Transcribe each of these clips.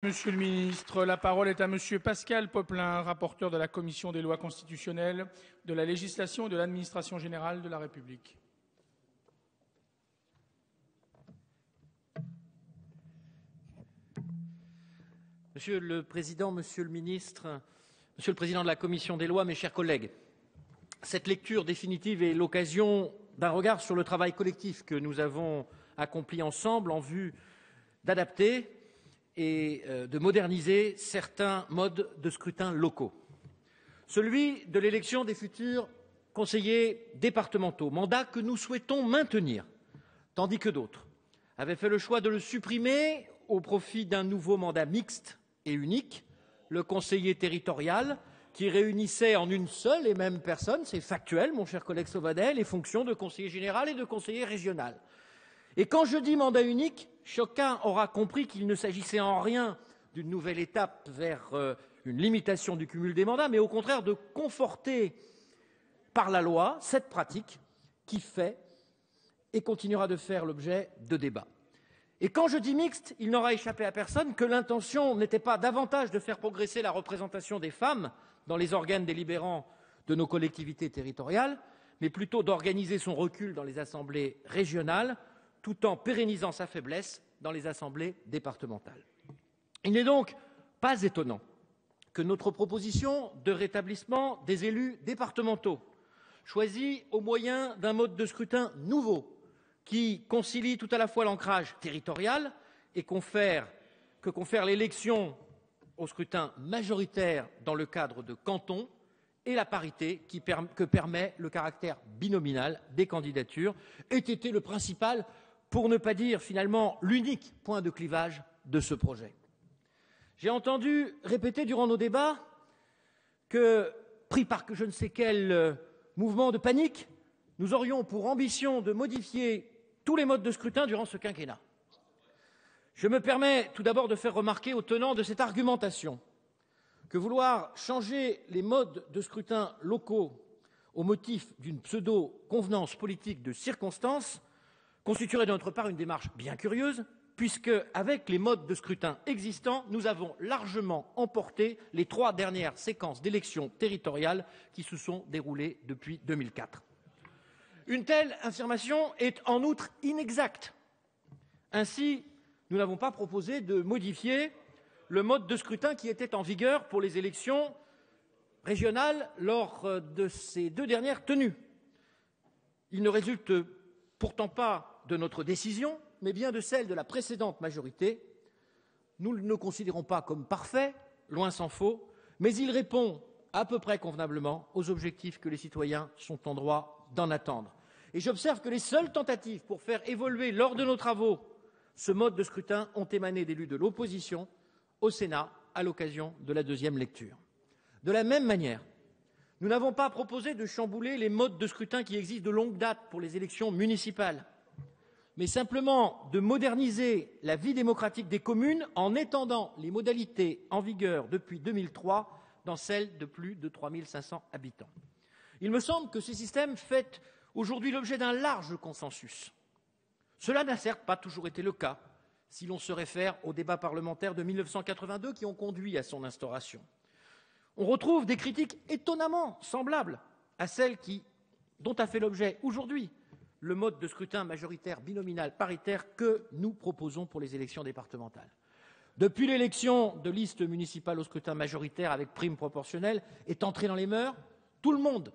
Monsieur le ministre, la parole est à Monsieur Pascal Popelin, rapporteur de la Commission des lois constitutionnelles, de la législation et de l'administration générale de la République. Monsieur le Président, Monsieur le Ministre, Monsieur le Président de la Commission des lois, mes chers collègues, cette lecture définitive est l'occasion d'un regard sur le travail collectif que nous avons accompli ensemble en vue d'adapter et de moderniser certains modes de scrutin locaux. Celui de l'élection des futurs conseillers départementaux, mandat que nous souhaitons maintenir, tandis que d'autres avaient fait le choix de le supprimer au profit d'un nouveau mandat mixte et unique, le conseiller territorial, qui réunissait en une seule et même personne, c'est factuel, mon cher collègue Sauvadet, les fonctions de conseiller général et de conseiller régional. Et quand je dis mandat unique, chacun aura compris qu'il ne s'agissait en rien d'une nouvelle étape vers une limitation du cumul des mandats, mais au contraire de conforter par la loi cette pratique qui fait et continuera de faire l'objet de débats. Et quand je dis mixte, il n'aura échappé à personne que l'intention n'était pas davantage de faire progresser la représentation des femmes dans les organes délibérants de nos collectivités territoriales, mais plutôt d'organiser son recul dans les assemblées régionales, tout en pérennisant sa faiblesse dans les assemblées départementales. Il n'est donc pas étonnant que notre proposition de rétablissement des élus départementaux, choisie au moyen d'un mode de scrutin nouveau, qui concilie tout à la fois l'ancrage territorial et que confère l'élection au scrutin majoritaire dans le cadre de cantons et la parité que permet le caractère binominal des candidatures, ait été le principal, pour ne pas dire finalement l'unique point de clivage de ce projet. J'ai entendu répéter durant nos débats que, pris par je ne sais quel mouvement de panique, nous aurions pour ambition de modifier tous les modes de scrutin durant ce quinquennat. Je me permets tout d'abord de faire remarquer aux tenants de cette argumentation que vouloir changer les modes de scrutin locaux au motif d'une pseudo-convenance politique de circonstance constituerait de notre part une démarche bien curieuse, puisque, avec les modes de scrutin existants, nous avons largement emporté les 3 dernières séquences d'élections territoriales qui se sont déroulées depuis 2004. Une telle affirmation est en outre inexacte. Ainsi, nous n'avons pas proposé de modifier le mode de scrutin qui était en vigueur pour les élections régionales lors de ces 2 dernières tenues. Il ne résulte pourtant pas de notre décision, mais bien de celle de la précédente majorité. Nous ne le considérons pas comme parfait, loin s'en faut, mais il répond à peu près convenablement aux objectifs que les citoyens sont en droit d'en attendre. Et j'observe que les seules tentatives pour faire évoluer lors de nos travaux ce mode de scrutin ont émané d'élus de l'opposition au Sénat à l'occasion de la 2e lecture. De la même manière, nous n'avons pas proposé de chambouler les modes de scrutin qui existent de longue date pour les élections municipales, mais simplement de moderniser la vie démocratique des communes en étendant les modalités en vigueur depuis 2003 dans celles de plus de 3 500 habitants. Il me semble que ce système fait aujourd'hui l'objet d'un large consensus. Cela n'a certes pas toujours été le cas, si l'on se réfère aux débats parlementaires de 1982 qui ont conduit à son instauration. On retrouve des critiques étonnamment semblables à celles dont a fait l'objet aujourd'hui le mode de scrutin majoritaire binominal paritaire que nous proposons pour les élections départementales. Depuis l'élection de listes municipales au scrutin majoritaire avec prime proportionnelle est entrée dans les mœurs, tout le monde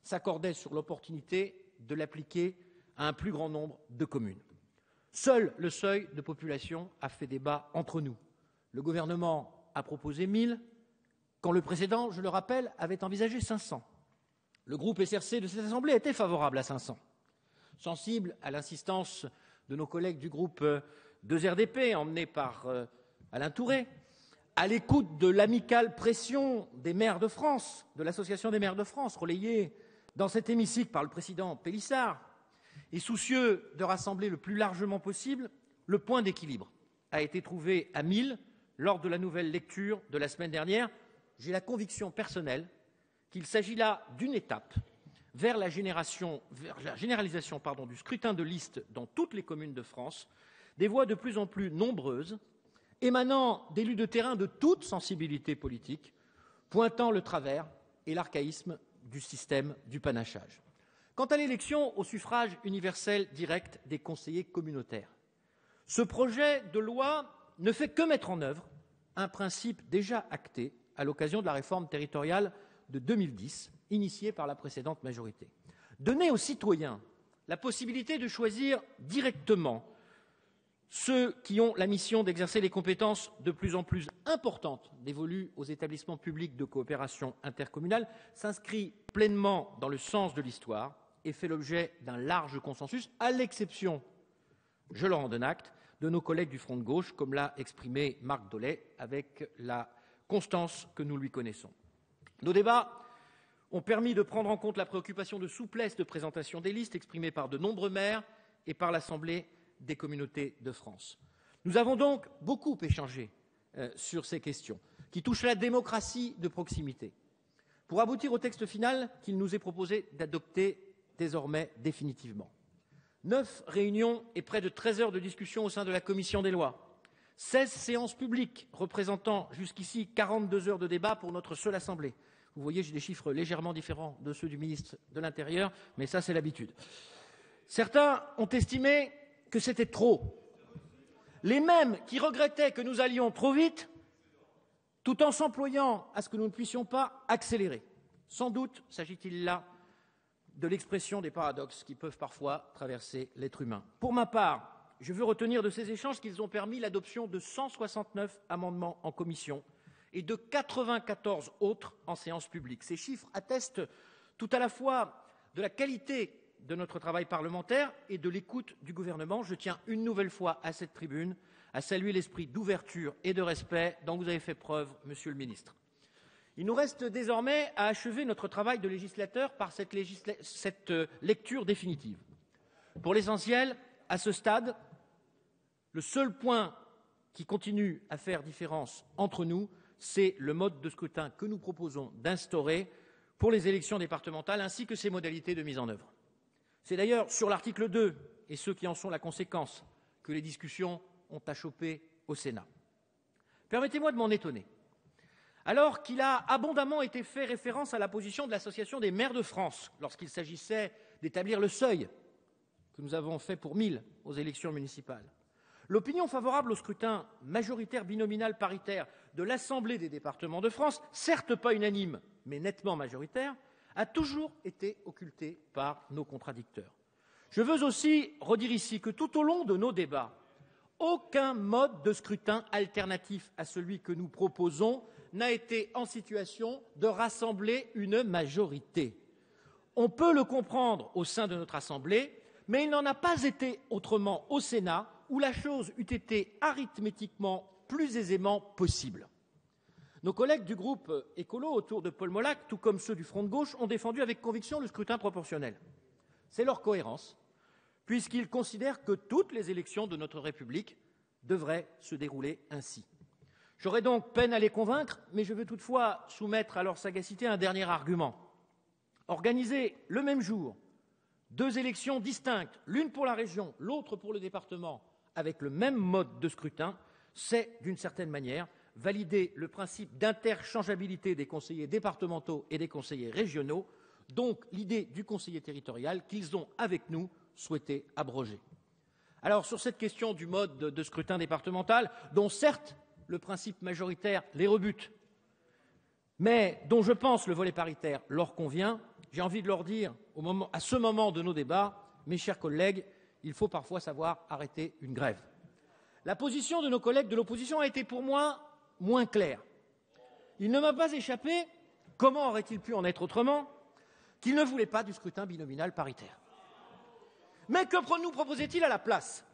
s'accordait sur l'opportunité de l'appliquer à un plus grand nombre de communes. Seul le seuil de population a fait débat entre nous. Le gouvernement a proposé 1000, quand le précédent, je le rappelle, avait envisagé 500. Le groupe SRC de cette Assemblée était favorable à 500. Sensible à l'insistance de nos collègues du groupe 2RDP, emmenés par Alain Touré, à l'écoute de l'amicale pression des maires de France, de l'Association des maires de France, relayée dans cet hémicycle par le président Pélissard, et soucieux de rassembler le plus largement possible, le point d'équilibre a été trouvé à 1000 lors de la nouvelle lecture de la semaine dernière. J'ai la conviction personnelle qu'il s'agit là d'une étape vers la généralisation du scrutin de liste dans toutes les communes de France, des voix de plus en plus nombreuses émanant d'élus de terrain de toute sensibilité politique, pointant le travers et l'archaïsme du système du panachage. Quant à l'élection au suffrage universel direct des conseillers communautaires, ce projet de loi ne fait que mettre en œuvre un principe déjà acté à l'occasion de la réforme territoriale de 2010, initiée par la précédente majorité. Donner aux citoyens la possibilité de choisir directement ceux qui ont la mission d'exercer les compétences de plus en plus importantes dévolues aux établissements publics de coopération intercommunale s'inscrit pleinement dans le sens de l'histoire et fait l'objet d'un large consensus, à l'exception, je leur en donne acte, de nos collègues du Front de gauche, comme l'a exprimé Marc Dolay, avec la constance que nous lui connaissons. Nos débats ont permis de prendre en compte la préoccupation de souplesse de présentation des listes exprimée par de nombreux maires et par l'Assemblée des communautés de France. Nous avons donc beaucoup échangé sur ces questions qui touchent la démocratie de proximité pour aboutir au texte final qu'il nous est proposé d'adopter désormais définitivement. 9 réunions et près de 13 heures de discussion au sein de la commission des lois, 16 séances publiques représentant jusqu'ici 42 heures de débat pour notre seule Assemblée. Vous voyez, j'ai des chiffres légèrement différents de ceux du ministre de l'Intérieur, mais ça c'est l'habitude. Certains ont estimé que c'était trop. Les mêmes qui regrettaient que nous allions trop vite, tout en s'employant à ce que nous ne puissions pas accélérer. Sans doute s'agit-il là de l'expression des paradoxes qui peuvent parfois traverser l'être humain. Pour ma part, je veux retenir de ces échanges qu'ils ont permis l'adoption de 169 amendements en commission et de 94 autres en séance publique. Ces chiffres attestent tout à la fois de la qualité de notre travail parlementaire et de l'écoute du gouvernement. Je tiens une nouvelle fois à cette tribune à saluer l'esprit d'ouverture et de respect dont vous avez fait preuve, Monsieur le Ministre. Il nous reste désormais à achever notre travail de législateur par cette lecture définitive. Pour l'essentiel, à ce stade, le seul point qui continue à faire différence entre nous, c'est le mode de scrutin que nous proposons d'instaurer pour les élections départementales ainsi que ses modalités de mise en œuvre. C'est d'ailleurs sur l'article 2 et ceux qui en sont la conséquence que les discussions ont achoppé au Sénat. Permettez-moi de m'en étonner. Alors qu'il a abondamment été fait référence à la position de l'Association des maires de France lorsqu'il s'agissait d'établir le seuil que nous avons fait pour 1000 aux élections municipales, l'opinion favorable au scrutin majoritaire binominal paritaire de l'Assemblée des départements de France, certes pas unanime, mais nettement majoritaire, a toujours été occultée par nos contradicteurs. Je veux aussi redire ici que tout au long de nos débats, aucun mode de scrutin alternatif à celui que nous proposons n'a été en situation de rassembler une majorité. On peut le comprendre au sein de notre Assemblée, mais il n'en a pas été autrement au Sénat, où la chose eût été arithmétiquement plus aisément possible. Nos collègues du groupe écolo autour de Paul Molac, tout comme ceux du Front de gauche, ont défendu avec conviction le scrutin proportionnel. C'est leur cohérence, puisqu'ils considèrent que toutes les élections de notre République devraient se dérouler ainsi. J'aurais donc peine à les convaincre, mais je veux toutefois soumettre à leur sagacité un dernier argument. Organiser le même jour 2 élections distinctes, l'une pour la région, l'autre pour le département, avec le même mode de scrutin, c'est, d'une certaine manière, valider le principe d'interchangeabilité des conseillers départementaux et des conseillers régionaux, donc l'idée du conseiller territorial qu'ils ont, avec nous, souhaité abroger. Alors, sur cette question du mode de scrutin départemental, dont certes le principe majoritaire les rebute, mais dont je pense le volet paritaire leur convient, j'ai envie de leur dire, à ce moment de nos débats, mes chers collègues, il faut parfois savoir arrêter une grève. La position de nos collègues de l'opposition a été pour moi moins claire. Il ne m'a pas échappé, comment aurait-il pu en être autrement, qu'ils ne voulaient pas du scrutin binominal paritaire. Mais que nous proposait-il à la place?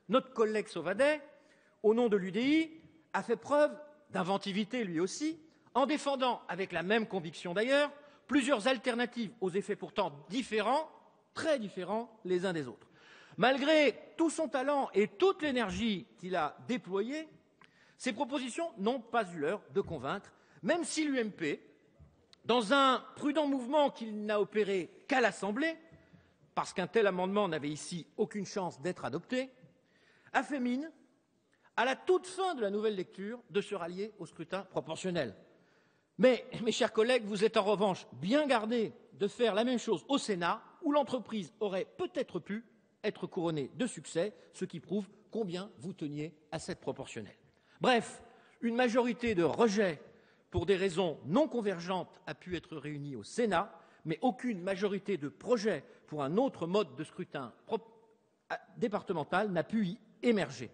Notre collègue Sauvadet, au nom de l'UDI, a fait preuve d'inventivité lui aussi, en défendant, avec la même conviction d'ailleurs, plusieurs alternatives aux effets pourtant différents, très différents les uns des autres. Malgré tout son talent et toute l'énergie qu'il a déployée, ces propositions n'ont pas eu l'heure de convaincre, même si l'UMP, dans un prudent mouvement qu'il n'a opéré qu'à l'Assemblée, parce qu'un tel amendement n'avait ici aucune chance d'être adopté, a fait mine, à la toute fin de la nouvelle lecture, de se rallier au scrutin proportionnel. Mais, mes chers collègues, vous êtes en revanche bien gardés de faire la même chose au Sénat, où l'entreprise aurait peut-être pu être couronnée de succès, ce qui prouve combien vous teniez à cette proportionnelle. Bref, une majorité de rejet pour des raisons non convergentes a pu être réunie au Sénat, mais aucune majorité de projet pour un autre mode de scrutin départemental n'a pu y émerger.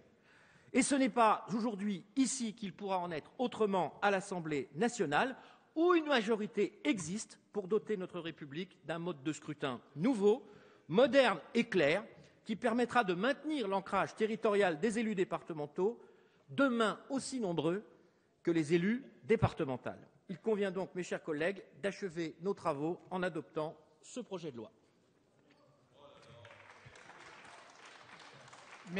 Et ce n'est pas aujourd'hui, ici, qu'il pourra en être autrement à l'Assemblée nationale, où une majorité existe pour doter notre République d'un mode de scrutin nouveau, moderne et clair, qui permettra de maintenir l'ancrage territorial des élus départementaux, demain aussi nombreux que les élus départementaux. Il convient donc, mes chers collègues, d'achever nos travaux en adoptant ce projet de loi.